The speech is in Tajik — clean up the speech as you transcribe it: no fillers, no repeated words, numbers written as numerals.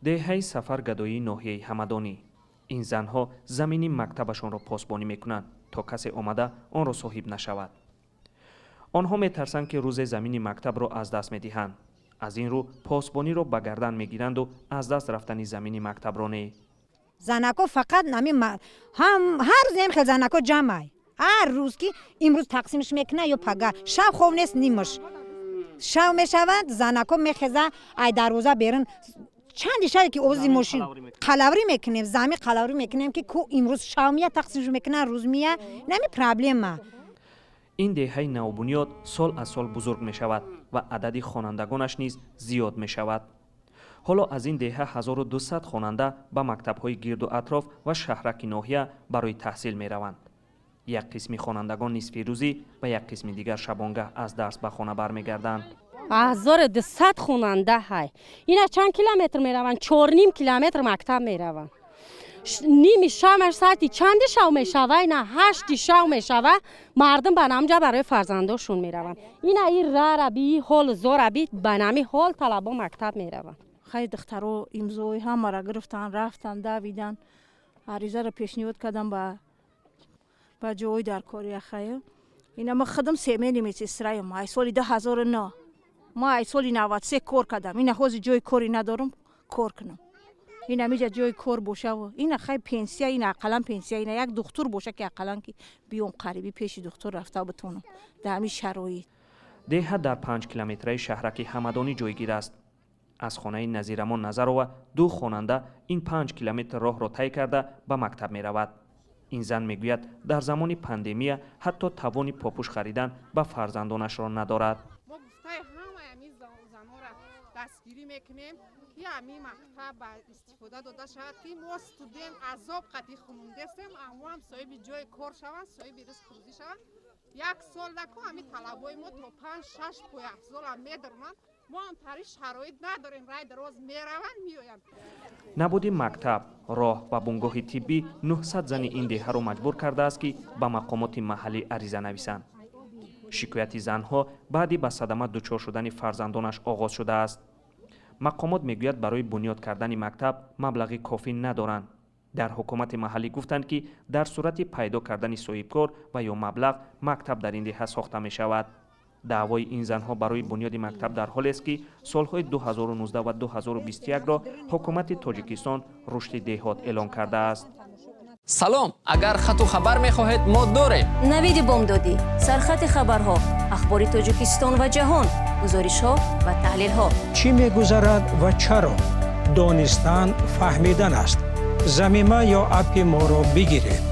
деҳаи сафаргадоии ноҳияи ҳамадонӣ. ин занҳо замини мактабашонро посбонӣ мекунанд то касе омада онро соҳиб нашавад. онҳо метарсанд ки рӯзе замини мактабро аз даст медиҳанд. аз ин рӯ посбониро ба гардан мегиранду аз даст рафтани замини мактабро не. занако фақат ҳар рӯз нем хел занако ҷамъай. ҳар рӯз ки имрӯз тақсимш мекуна ё пага шав хов нест нимаш шав мешавад занако мехеза ай дарвоза берун чанди шаве ки ози мошин қалаврӣ мекунем зами қалаврӣ мекунем ки ку имрӯз шав мия тақсимш мекуна рӯз мия нами проблема. ин деҳаи навбунёд сол аз сол бузург мешавад ва адади хонандагонаш низ зиёд мешавад. ҳоло аз ин деҳа 1200 хонанда ба мактабҳои гирду атроф ва шаҳраки ноҳия барои таҳсил мераванд. як қисми хонандагон нисфирӯзӣ ва як қисми дигар шабонгаҳ аз дарс ба хона бармегарданд. 1200 хонанда ҳай ина чанд километр мераванд? 4.5 километр мактаб мераванд. ними шамаш саати чанди шав мешава? ина 8 шав мешава. мардум ба намҷа барои фарзандошун мераванд. ина ин рараби ҳол зораби ба нами ҳол талабо мактаб мераванд. хай духтаро имзои ҳамара гирифтан рафтан давидан аризаро пешниҳод кардам ба ҷои даркори ахая. ина ма худам семени медсестраям ай соли 2009 ма ай соли 93 кор кардам. ина ҳозир ҷои кори надорам кор кунам. ина миҷа ҷои кор бошаву ина хай пенсия ина ақалан пенсия ина як духтур боша ки ақалан ки биём қариби пеши духтур рафта битонам дар ҳамин шароит. деҳа дар 5 километраи шаҳраки ҳамадонӣ ҷойгир аст. аз хонаи назирамон назарова ду хонанда ин 5 километр роҳро тай карда ба мактаб меравад. ин зан мегӯяд дар замони пандемия ҳатто тавони попӯш харидан ба фарзандонашро надорад. мо гуфтаи ҳамаи ҳамин занҳоро дастгирӣ мекунем ки ҳамин мактаб ба истифода дода шавад ки мо студент азоб қатъи хунундестем аммо ҳам соҳиби ҷои кор шаванд соҳиби ризқу рӯзӣ шаванд. як сол наку ҳамин талабои мо то 5-6 пояфзола медорманд. мо ҳам тари шароит надорем рай дароз мераванд меоянд. набуди мактаб роҳ ва бунгоҳи тиббӣ 900 зани ин деҳаро маҷбур кардааст ки ба мақомоти маҳаллӣ ариза нависанд. шикояти занҳо баъди ба садама дучор шудани фарзандонаш оғоз шудааст. мақомот мегӯяд барои бунёд кардани мактаб маблағи кофӣ надоранд. дар ҳукумати маҳаллӣ гуфтанд ки дар сурати пайдо кардани соҳибкор ва ё маблағ мактаб дар ин деҳа сохта мешавад. даъвои ин занҳо барои бунёди мактаб дар ҳолест ки солҳои 2019 ва 2021ро ҳукумати тоҷикистон рушди деҳот эълон кардааст. салом, агар хату хабар мехоҳед мо дорем. навиди бомдодӣ, сархати хабарҳо, ахбори тоҷикистон ва ҷаҳон, гузоришҳо ва таҳлилҳо. чӣ мегузарад ва чаро? донистан фаҳмидан аст. замима ё апи моро бигиред.